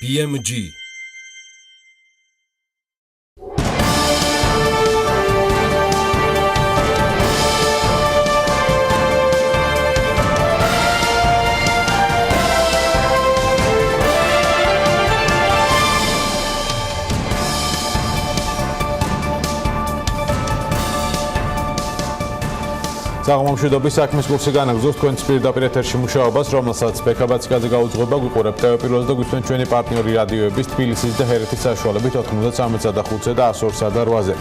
BMG. საღამომშვიდობის საქმის კურსი განაგზობს თქვენს პირდაპირ ეთერში მუშაობას, რომელსაც ბექაბაციკაძე გაუძღვება, გვიყურებთ ტელეპიროზე და გვისმენთ ჩვენი პარტნიორი რადიოების თბილისის და ჰერეთის საშუალებით 93-5-5 და 102-ზე და 8-ზე.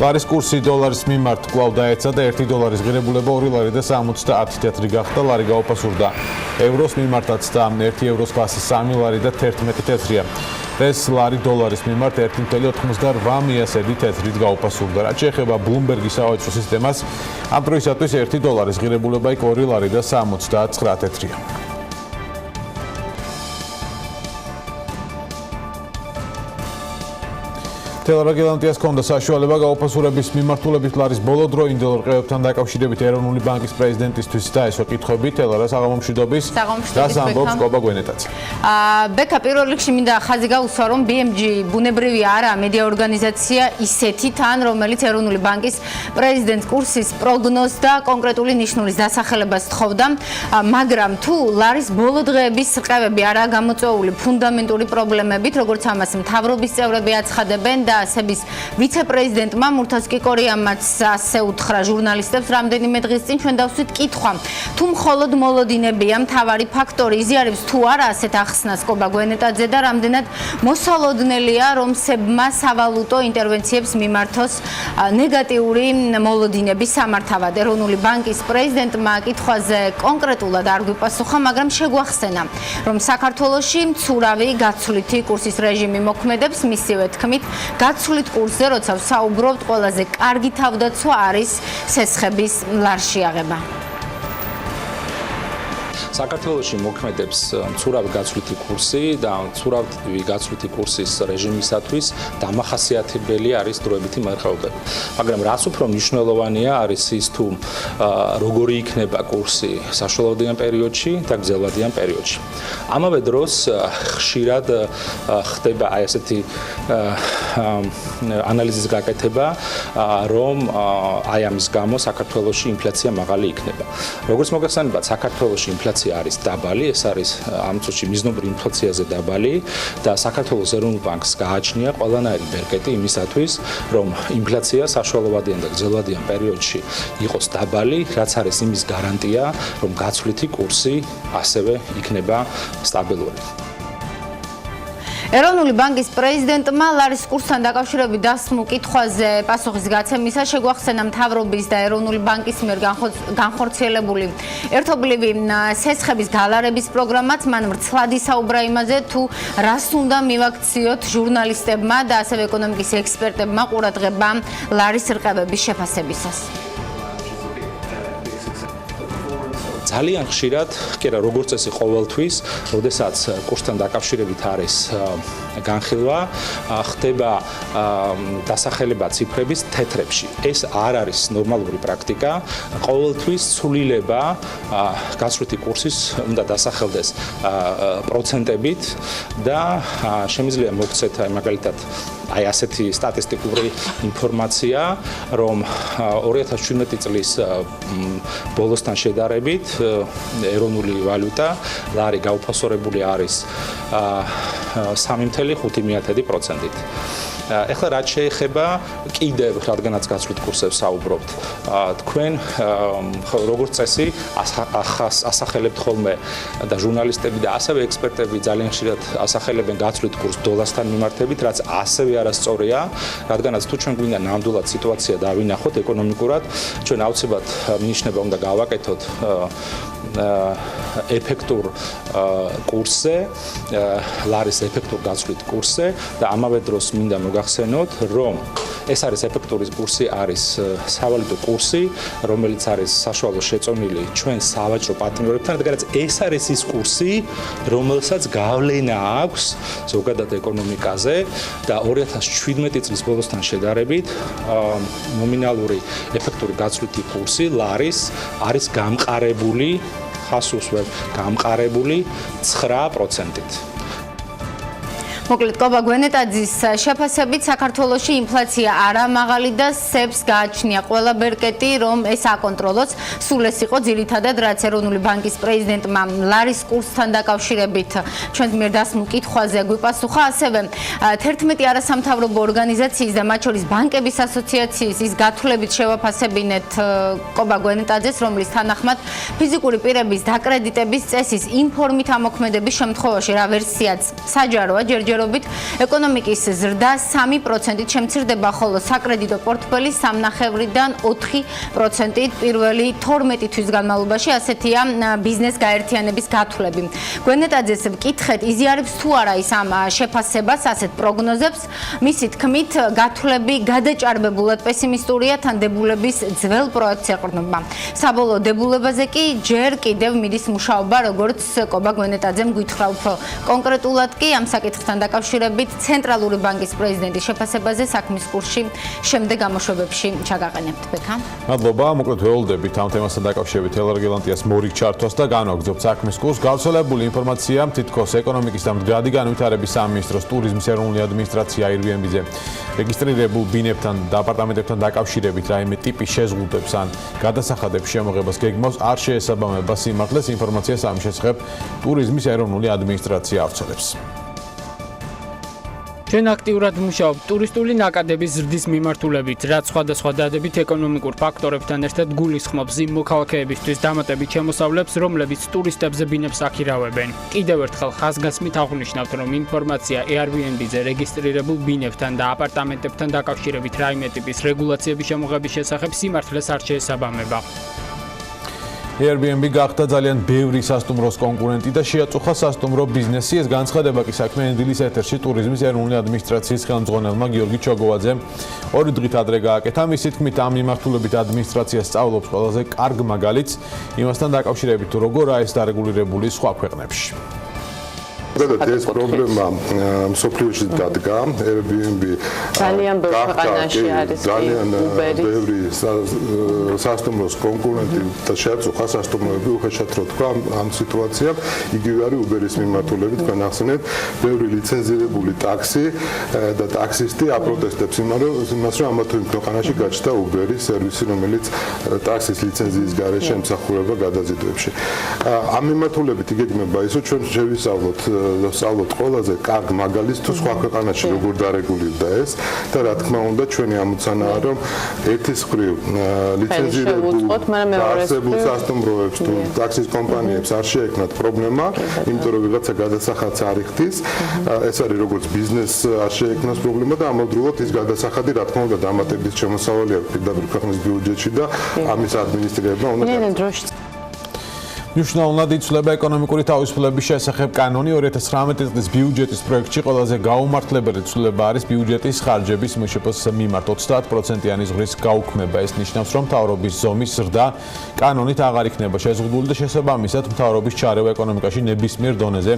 ლარის კურსი დოლარის მიმართ კვლავ დაეცა და 1 დოლარის ღირებულება 2 ლარი და 70 თეთრი გახდა, ლარი გაუფასურდა. ევროს მიმართაც და 1 ევროს ფასი 3 ლარი და 11 თეთრია. ეს ლარი დოლარის მიმართ 1.98 მიასედი თეთრით გაუფასურდა. რაც შეეხება ბლუმბერგის სავაჭრო სისტემას, ამ დროისათვის 1 დოლარის ღირებულება იქ 2 ლარი და 79 თეთრია. თელარაგელანტიას ჰქონდა საშუალება გაუფასურების მიმართულებით ლარის ბოლოდროინდელ რყევებთან დაკავშირებით ეროვნული ბანკის პრეზიდენტისთვის დაესვა კითხვები თელარას საღამომშვიდობის და ამბობს კობა გვენეტაც. ბექა პირველ რიგში მინდა ხაზი გაუსვა, რომ BMG ბუნებრივი არა მედია ორგანიზაცია ისეთი თან, რომელიც ეროვნული ბანკის პრეზიდენტის კურსის პროგნოზს და კონკრეტული ნიშნულის დასახელებას თხოვდა, მაგრამ თუ ლარის ბოლო დღეების რყევები არაა გამოწვეული ფუნდამენტური პრობლემებით, როგორც ამას მთავრობის წევრები აცხადებენ და ასების ვიცე-პრეზიდენტმა მურთაზ კიკორიამაც ასე უთხრა ჟურნალისტებს რამდენიმე დღის წინ ჩვენ დავსვით კითხვა თუ მხოლოდ მოლოდინებია მთავარი ფაქტორი იზიარებს თუ არა ასეთ ახსნას კობა გვენეტაძე და რამდენად მოსალოდნელია რომ სებმა სავალუტო ინტერვენციებს მიმართოს ნეგატიური მოლოდინების სამართავად. ეროვნული ბანკის პრეზიდენტმა კითხვაზე კონკრეტულად არ გვიპასუხა, მაგრამ შეგვახსენა რომ საქართველოში მცურავი გაცვლითი კურსის რეჟიმი მოქმედებს, მისივე თქმით გაცვლით კურსზე, როცა ვსაუბრობთ, ყველაზე კარგი თავდაცვა არის სესხების ლარში აღება. საქართველოში მოქმედებს მცურავი გაცვლითი კურსი და მცურავი გაცვლითი კურსის რეჟიმისათვის დამახასიათებელი არის დროებითი მერხეობები. მაგრამ რაც უფრო მნიშვნელოვანია არის ის თუ როგორი იქნება კურსი საშუალოვადიან პერიოდში და გრძელვადიან პერიოდში. ამავე დროს ხშირად ხდება აი ესეთი ანალიზის გაკეთება, რომ აი ამის გამო საქართველოში ინფლაცია მაღალი იქნება. როგორც მოგახსენებათ, საქართველოში ინფლაცია არის დაბალი, ეს არის ამ წუთში მიზნობრივ ინფლაციაზე დაბალი და საქართველოს ეროვნულ ბანკს გააჩნია ყველანაირი ბერკეტი იმისათვის, რომ ინფლაცია საშუალოვადიან და გრძელვადიან პერიოდში იყოს დაბალი, რაც არის იმის გარანტია, რომ გაცვლითი კურსი ასევე იქნება სტაბილური. ეროვნული ბანკის პრეზიდენტმა ლარის კურსთან დაკავშირებით დასმულ კითხვაზე პასუხის გაცემისა შეგვახსენა მთავრობის და ეროვნული ბანკის მიერ განხორციელებული ერთობლივი სესხების გალარების პროგრამაც მან ვრცლად ისაუბრა იმაზე, თუ რას უნდა მივაქციოთ ჟურნალისტებმა და ასევე ეკონომიკის ექსპერტებმა ყურადღება ლარის რყევების შეფასებისას. ძალიან ხშირად, კი არა, როგორც წესი ყოველთვის, როდესაც კურსთან დაკავშირებით არის განხილვა, ხდება დასახელება ციფრების თეთრებში. ეს არ არის ნორმალური პრაქტიკა. ყოველთვის ცვლილება გაცვლითი კურსის უნდა დასახელდეს პროცენტებით და შემიძლია მოგცეთ მაგალითად აი ასეთი სტატისტიკური ინფორმაცია, რომ 2017 წლის ბოლოსთან შედარებით ეროვნული ვალუტა ლარი გაუფასურებული არის 3.5%. ეხლა რაც შეეხება კიდევ რადგანაც გაცვლით კურსებს საუბრობთ, თქვენ როგორც წესი ასახელებთ ხოლმე და ჟურნალისტები და ასევე ექსპერტები ძალიან ხშირად ასახელებენ გაცვლით კურს დოლართან მიმართებით, რაც ასევე არასწორია, რადგანაც თუ ჩვენ გვინდა ნამდვილად სიტუაცია დავინახოთ ეკონომიკურად, ჩვენ აუცილებლად მინიშნება უნდა გავაკეთოთ ეფექტურ კურსზე, ლარის ეფექტურ გაცვლით კურსზე და ამავე დროს მინდა მოგახსენოთ, რომ ეს არის ეფექტური კურსი, არის სავალუტო კურსი, რომელიც არის საშუალო შეწონილი ჩვენ სავაჭრო პარტნიორებთან, რადგანაც ეს არის ის კურსი, რომელსაც გავლენა აქვს ზოგადად ეკონომიკაზე და 2017 წლის ბოლოსთან შედარებით ნომინალური ეფექტური გაცვლითი კურსი ლარის არის გამყარებული, ხას უსვებ, გამყარებული 9%-ით. მოკლედ კობა გვენეტაძის შეფასებით საქართველოში ინფლაცია არა მაღალი და სებს გააჩნია ყველა ბერკეტი რომ ეს აკონტროლოს. სულ ეს იყო ძირითადად რაც ეროვნული ბანკის პრეზიდენტმა ლარის კურსთან დაკავშირებით ჩვენს მიერ დასმულ კითხვაზე გვიპასუხა. ასევე 11 არასამთავრობო ორგანიზაციის და მათ შორის ბანკების ასოციაციის ის გათვლებით შევაფასებინეთ კობა გვენეტაძეს, რომლის თანახმად ფიზიკური პირების დაკრედიტების წესის ინფორმით ამოქმედების შემთხვევაში რა ვერსიაც საჯაროა ჯერჯერობით ეკონომიკის ზრდა 3%-ით შემცირდება, ხოლო საკრედიტო პორტფელი 3.5-დან 4%-ით პირველი 12 თვის განმავლობაში. ასეთია ბიზნეს გაერთიანების გათვლები. გვენეტაძეს ვკითხეთ, იზიარებს თუ არა ის ამ შეფასებას, ასეთ პროგნოზებს. მისი თქმით, გათვლები გადაჭარბებულად პესიმისტურია, თან დებულების ძველ პროექტს ეყრდნობა. საბოლოო დებულებაზე კი ჯერ კიდევ მიდის მუშაობა, როგორც კობა გვენეტაძემ გითხრა უფრო კონკრეტულად კი ამ საკითხთან დაკავშირებით ცენტრალური ბანკის პრეზიდენტის შეფასებაზე საქმის კურსში შემდეგ გამოშვებებში ჩაგაყენებთ. ბექა. მადლობა, მოკლედ ველოდებით ამ თემასთან დაკავშირებით ელარგელანტიას მორიგ ჩართვას და განვაგრძობთ საქმის კურსს. გავრცელებული ინფორმაცია თითქოს ეკონომიკის და მდგრადი განვითარების სამინისტროს ტურიზმის ეროვნული ადმინისტრაცია Airbnb-ზე რეგისტრირებულ ბინებთან და აპარტამენტებთან დაკავშირებით რაიმე ტიპის შეზღუდვებს ან გადასახადების შემოღებას გეგმავს არ შეესაბამება სიმართლეს. ინფორმაციას ამის შესახებ ტურიზმის ეროვნული ადმინისტრაცია ავრცელებს. ჩვენ აქტიურად მუშაობთ ტურისტული ნაკადების ზრდის მიმართულებით, რაც სხვადასხვა დადებით ეკონომიკურ ფაქტორებთან ერთად გულისხმობს იმ მოქალაქეებისთვის დამატებით შემოსავლებს, რომლებიც ტურისტებზე ბინებს აქირავებენ. კიდევ ერთხელ ხაზგასმით აღვნიშნავთ, რომ ინფორმაცია Airbnb-ზე რეგისტრირებულ ბინებთან და აპარტამენტებთან დაკავშირებით რაიმე ტიპის რეგულაციების შემოღების შესახებ სიმართლეს არ შეესაბამება. Airbnb გახდა ძალიან ბევრი სასტუმროს კონკურენტი და შეაწუხა სასტუმრო ბიზნესი. ეს განცხადება კი საქმე დილის ეთერში ტურიზმის ეროვნული ადმინისტრაციის ხელმძღვანელმა გიორგი ჩოგოვაძემ 2 დღით ადრე გააკეთა. მისი თქმით, ამ მიმართულებით ადმინისტრაცია სწავლობს ყველაზე კარგ მაგალითს იმასთან დაკავშირებით, თუ როგორაა ეს დარეგულირებული სხვა ქვეყნებში. ეს პრობლემა მსოფლიოში დადგა. Airbnb ძალიან ბევრი ქვეყანაში არის ძალიან ბევრი სასტუმროს კონკურენტი და შეაწუხა სასტუმროები უხეშად რო თქვა ამ სიტუაციამ. იგივე არის Uber-ის მიმართულებით, თქვენ ახსენეთ, ბევრი ლიცენზირებული ტაქსი და ტაქსისტი აპროტესტებს იმას, რომ ამა თუ იმ ქვეყანაში გაჩნდა Uber-ის სერვისი, რომელიც ტაქსის ლიცენზიის გარეშე ემსახურება გადაზიდვებში. ამ მიმართულებით იგეგმება ის, რომ ჩვენ შევისწავლოთ ყველაზე კარგ მაგალითს თუ სხვა ქვეყანაში როგორ დარეგულირდა ეს და რა თქმა უნდა ჩვენი ამოცანაა რომ ერთის მხრივ ლიცენზირებულ სასტუმროებს თუ ტაქსის კომპანიებს არ შეექმნათ პრობლემა, იმიტომ რომ ვიღაცა გადასახადს არ იხდის, ეს არის როგორც ბიზნესს არ შეექმნას პრობლემა და ამავდროულად ის გადასახადი რა თქმა უნდა დამატებით შემოსავალი აქვს პირდაპირ ქვეყნის ბიუჯეტში და ამის ადმინისტრირება უნდა მნიშვნელოვნად იცვლება ეკონომიკური თავისუფლების შესახებ კანონი. 2019 წლის ბიუჯეტის პროექტში ყველაზე გაუმართლებელი ცვლილება არის ბიუჯეტის ხარჯების მშპ-ს მიმართ 30%-იანი ზღვრის გაუქმება. ეს ნიშნავს, რომ მთავრობის ზომის ზრდა კანონით აღარ იქნება შეზღუდული და შესაბამისად მთავრობის ჩარევა ეკონომიკაში ნებისმიერ დონეზე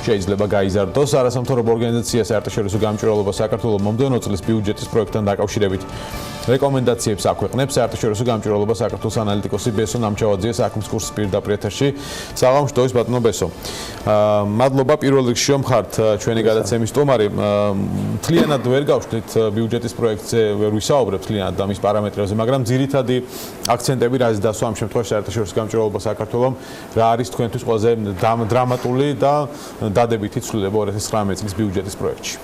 შეიძლება გაიზარდოს. არასამთავრობო ორგანიზაცია საერთაშორისო გამჭვირვალობა საქართველოს მომდევნო წლის ბიუჯეტის პროექტთან დაკავშირებით რეკომენდაციებს აქვეყნებს. საერთაშორისო გამჭვირვალობა საქართველოს ანალიტიკოსი ბესო ნამჩავაძე საქმის კურსის პირდაპირ ეთერში. საღამოს შტოვის ბატონო ბესო. მადლობა პირველ რიგში რომ ხართ ჩვენი გადაცემის სტუმარი. მთლიანად ვერ გავხდით ბიუჯეტის პროექტზე, ვერ ვისაუბრებთ მთლიანად ამის პარამეტრებზე, მაგრამ ძირითადი აქცენტები რაზეც დასვა ამ შემთხვევაში საერთაშორისო გამჭვირვალობა საქართველოს რა არის თქვენთვის ყველაზე დრამატული და დადებითი ცვლილება 2019 წლის ბიუჯეტის პროექტში?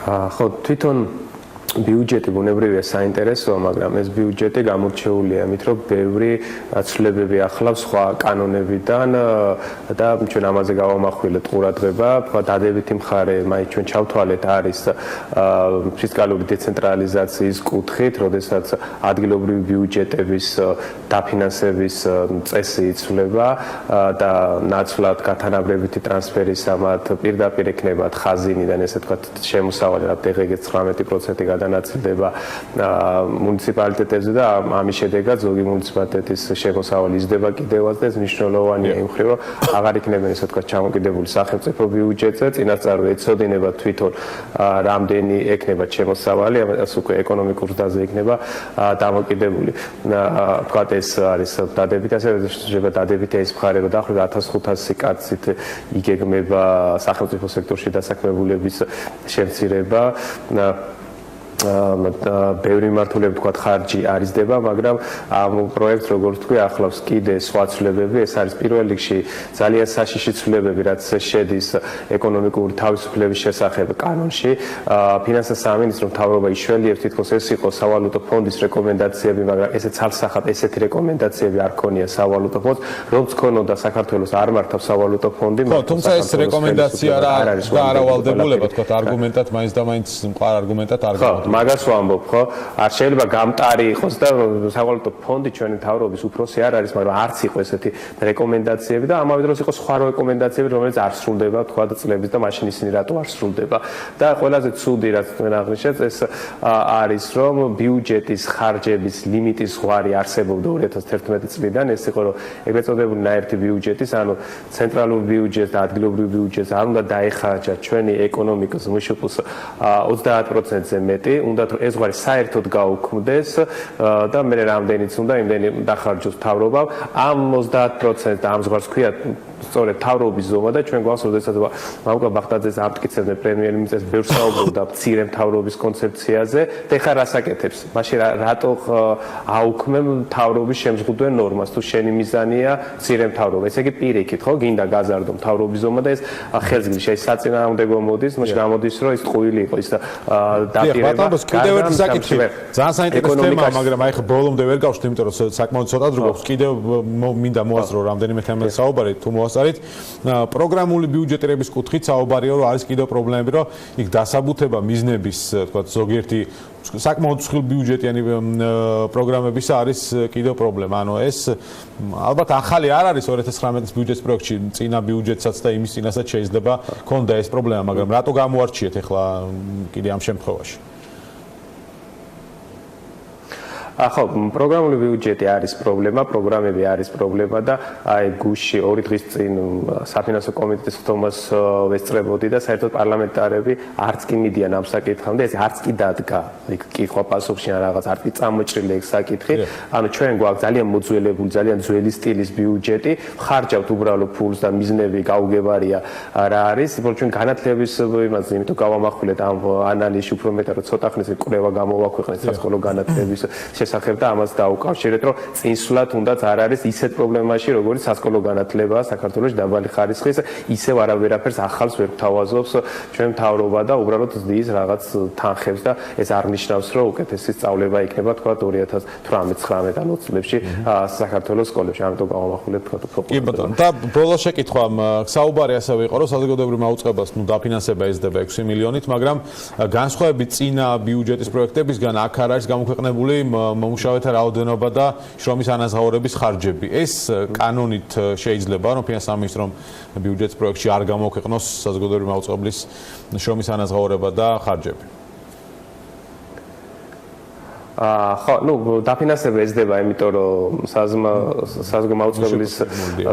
ხო, თვითონ ბიუჯეტი ბუნებრივია საინტერესოა, მაგრამ ეს ბიუჯეტი გამორჩეულია იმით, რომ ბევრი ცვლილებები ახლავს სხვა კანონებიდან და ჩვენ ამაზე გავამახვილეთ ყურადღება. დადებითი მხარე, მაინც ჩვენ ჩავთვალეთ, არის ფისკალური დეცენტრალიზაციის კუთხით, როდესაც ადგილობრივი ბიუჯეტების დაფინანსების წესი იცვლება და ნაცვლად გათანაბრებითი ტრანსფერის ამათ პირდაპირ ექნებათ ხაზინიდან, ესე ვთქვათ, შემოსავალი, რა დღეგეც 19% გადანაწილდება მუნიციპალიტეტებზე და ამის შედეგად ზოგი მუნიციპალიტეტის შემოსავალი იზრდება კიდევაც და ეს მნიშვნელოვანია იმ მხრივ, რომ აღარ იქნებიან ისე თქვა ჩამოკიდებული სახელმწიფო ბიუჯეტზე, წინასწარ ეცოდინება თვითონ რამდენი ექნება შემოსავალი, ამას უკვე ეკონომიკურ ზრდაზე იქნება დამოკიდებული. თქვა ეს არის დადებით, ასე შეიძლება დადებითი ეს მხარე, რომ დაახლოებით 1500 კაცით იგეგმება სახელმწიფო სექტორში დასაქმებულების შემცირება. ბევრი მართულები თქვა ხარჯი არიზდება, მაგრამ ამ პროექტს როგორც თქვი ახლავს კიდე სხვა ცვლილებები, ეს არის პირველ რიგში ძალიან საშიში ცვლილებები, რაც შედის ეკონომიკური თავისუფლების შესახებ კანონში. ფინანსთა სამინისტრო მთავრობა იშველიებს თითქოს ეს იყო სავალუტო ფონდის რეკომენდაციები, მაგრამ ესე ცალსახად ესეთი რეკომენდაციები არ ქონია სავალუტო ფონდს, რომ ქონოდა საქართველოს არ მართავს სავალუტო ფონდი. ხო, თუმცა ეს რეკომენდაცია არა ვალდებულება, თქვა არგუმენტად მაინც და მაინც მყარ არგუმენტად არ გამოდის. მაგას ვამბობ, ხო? არ შეიძლება გამტარი იყოს და სავალუტო ფონდი ჩვენი მთავრობის უფროსი არ არის, მაგრამ არც იყო ესეთი რეკომენდაციები და ამავე დროს იყო სხვა რეკომენდაციები, რომელიც არ სრულდება, თქვა და წლების და მაშინ ისინი რატო არ სრულდება. და ყველაზე ცუდი რაც თქვენ აღნიშნეთ, ეს არის, რომ ბიუჯეტის ხარჯების ლიმიტის ზღვარი არსებობდა 2011 წლიდან, ეს იყო, რომ ეგრეთ წოდებული ნაერთი ბიუჯეტის, ანუ ცენტრალურ ბიუჯეტს და ადგილობრივ ბიუჯეტს არ უნდა დაეხარჯა ჩვენი ეკონომიკის მშპ-ს 30%-ზე მეტი. უნდა ეს ზღვარი საერთოდ გაუქმდეს და მე რამდენიც უნდა იმდენი დახარჯოს მთავრობამ ამ 30% და ამ ზღვარს ქვია სწორედ მთავრობის ზომა და ჩვენ გვაქვს როდესაც მამუკა ბახტაძეს ამტკიცებდნენ პრემიერ-მინისტრს ბევრს საუბრობდა მცირე მთავრობის კონცეფციაზე და ეხლა რასაკეთებს მაშინ რატო აუქმებ მთავრობის შემზღუდველ ნორმას თუ შენი მიზანია მცირე მთავრობა ესე იგი პირიქით ხო გინდა გაზარდო მთავრობის ზომა და ეს ხელსგრიში ეს საწინააღმდეგო მოდის მაშინ გამოდის რომ ეს ტყუილი იყო ის დაპირება კიდევ ერთი საკითხი ძალიან საინტერესო თემაა მაგრამ აი ხა ბოლომდე ვერ გავშვით იმიტომ რომ საკმაოდ ცოტა დრო გვაქვს კიდევ მინდა მოასწრო რამდენიმე თემაზე საუბარი თუ მოასწარით პროგრამული ბიუჯეტირების კუთხით საუბარია რომ არის კიდევ პრობლემები რომ იქ დასაბუთება მიზნების თქვა ზოგიერთი საკმაოდ მსხვილ ბიუჯეტიანი პროგრამებისა არის კიდევ პრობლემა ანუ ეს ალბათ ახალი არ არის 2019 ბიუჯეტის პროექტში წინა ბიუჯეტსაც და იმის წინასაც შეიძლება ქონდა ეს პრობლემა მაგრამ რატო გამოარჩიეთ ახლა კიდე ამ შემთხვევაში ხო, პროგრამული ბიუჯეტი არის პრობლემა, პროგრამები არის პრობლემა და აი გუშინ 2 დღის წინ საფინანსო კომიტეტის ხდომას ვესწრებოდი და საერთოდ პარლამენტარები არც კი მიდიან ამ საკითხამდე, ეს არც კი დადგა იქ კითხვა პასუხში ან რაღაც არც კი წამოჭრილი ეგ საკითხი. ანუ ჩვენ გვაქვს ძალიან მოძველებული, ძალიან ძველი სტილის ბიუჯეტი, ხარჯავთ უბრალო ფულს და მიზნები გაუგებარია რა არის. ჩვენ განათლების იმაზე, იმიტომ გავამახვილეთ ამ ანალიზში უფრო მეტად რომ ცოტა ხნის კვლევა გამოვაქვეყნეთ სასკოლო განათლების შესახებ და ამას დაუკავშირეთ, რომ წინსვლად თუნდაც არ არის ისეთ პრობლემაში, როგორც სასკოლო განათლება საქართველოში დაბალი ხარისხის, ისევ არაფერს ახალს ვერ გთავაზობს ჩვენ მთავრობა და უბრალოდ ზრდის რაღაც თანხებს და ეს არ ნიშნავს, რომ უკეთესი სწავლება იქნება თქვა 2018-19 ან 20 წლებში საქართველოს სკოლებში. ამიტომ გავამახვილეთ თქვა უფრო. კი ბატონო. და ბოლოს შეკითხვა, საუბარი ასევე იყო, რომ საზოგადოებრივ აუწყებას დაფინანსება ესდება 6 მილიონით, მაგრამ განსხვავებით წინა ბიუჯეტის პროექტებისგან აქ არ არის გამოქვეყნებული მომუშავეთა რაოდენობა და შრომის ანაზღაურების ხარჯები. ეს კანონით შეიძლება, რომ ფინანსთა სამინისტრომ ბიუჯეტის პროექტში არ გამოქვეყნოს საზოგადოებრივი აუწყებლის შრომის ანაზღაურება და ხარჯები. ხო, ну, დაფინანსება ესდება, იმიტომ რომ საზოგადო აუწყებლის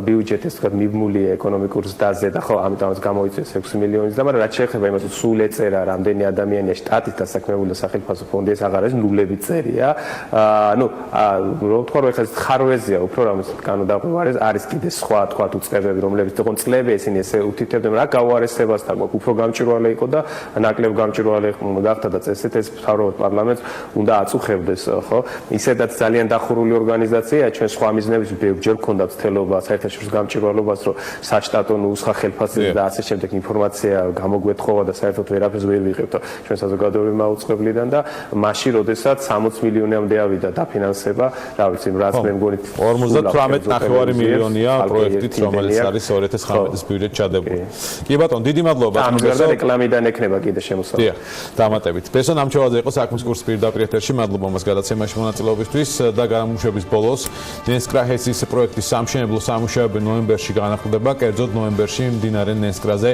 ბიუჯეტის თქვა მიბმულია ეკონომიკურ ზრდაზე და ხო, ამიტომაც გამოიწვიეს 6 მილიონიც და მაგრამ რაც შეეხება იმას, რომ სულ ეწერა რამდენი ადამიანია შტატით დასაქმებული და სახელმწიფო ფონდი ეს აღარ არის ნულები წერია. ну, რომ თქვა რომ ეხლა ხარვეზია უფრო რამის კანონდაყრდნობა არის კიდე სხვა თქვა უწყებები, რომლებიც თქო წლები ესენი ესე უთითებდნენ, რა გაუარესებასთან გვაქვს, უფრო გამჭვირვალე იყო და ნაკლებ გამჭვირვალე გახდა და წესით ეს მთავრობა პარლამენტს უნდა აწუხებდეს. ხო ისედაც ძალიან დახურული ორგანიზაციაა ჩვენ სხვა მიზნების ბევრჯერ გქონდა ცდელობა საერთაშორისო გამჭვირვალობას რომ საშტატო ნუსხა ხელფასზე და ასე შემდეგ ინფორმაცია გამოგვეთხოვა და საერთოდ ვერაფერს ვერ ვიღებთ ჩვენ საზოგადოებრივ აუწყებლიდან და მაშინ როდესაც 60 მილიონამდე ავიდა დაფინანსება რა ვიცი რაც მე მგონი 58.9 მილიონია პროექტით რომელიც არის 2019 ბიუჯეტში ჩადებული. კი ბატონო დიდი მადლობა ამ გარდა რეკლამიდან ექნება კიდე შემოსავალი. დიახ დამატებით. ბესო ნამჩევაძე იყო საქმის კურსის პირდაპირ ეთერში მადლობა უსწრაფმოებამ მას გადაცემაში მონაწილეობისთვის და გამომშვების ბოლოს ნესკრა-ჰესის პროექტის სამშენებლო სამუშაოები ნოემბერში განახლდება. კერძოდ ნოემბერში მდინარე ნესკრაზე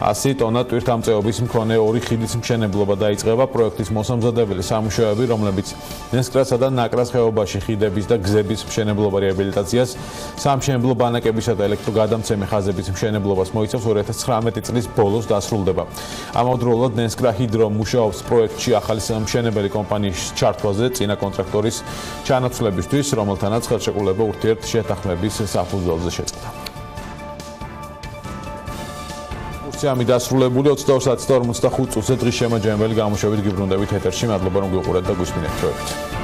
100 ტონა ტვირთამწეობის მქონე ორი ხიდის მშენებლობა დაიწყება. პროექტის მოსამზადებელი სამუშაოები, რომლებიც ნესკრასა და ნაკრას ხეობაში ხიდების და გზების მშენებლობა რეაბილიტაციას, სამშენებლო ბანაკებისა და ელექტროგადამცემი ხაზების მშენებლობას მოიცავს 2019 წლის ბოლოს დასრულდება. ამავდროულად ნესკრა ჰიდრო მუშაობს პროექტში ახალი მშენებელი კომპანიის ჩართვაზე წინა კონტრაქტორის ჩანაცვლებისთვის, რომელთანაც ხელშეკრულება ურთიერთშეთანხმების საფუძველზე შეწყდა. კურსი ამით დასრულებული 22:45 წუთზე დღის შემაჯამებელი გამოშვებით გიბრუნდებით ეთერში. მადლობა რომ გვიყურეთ და გვისმინეთ.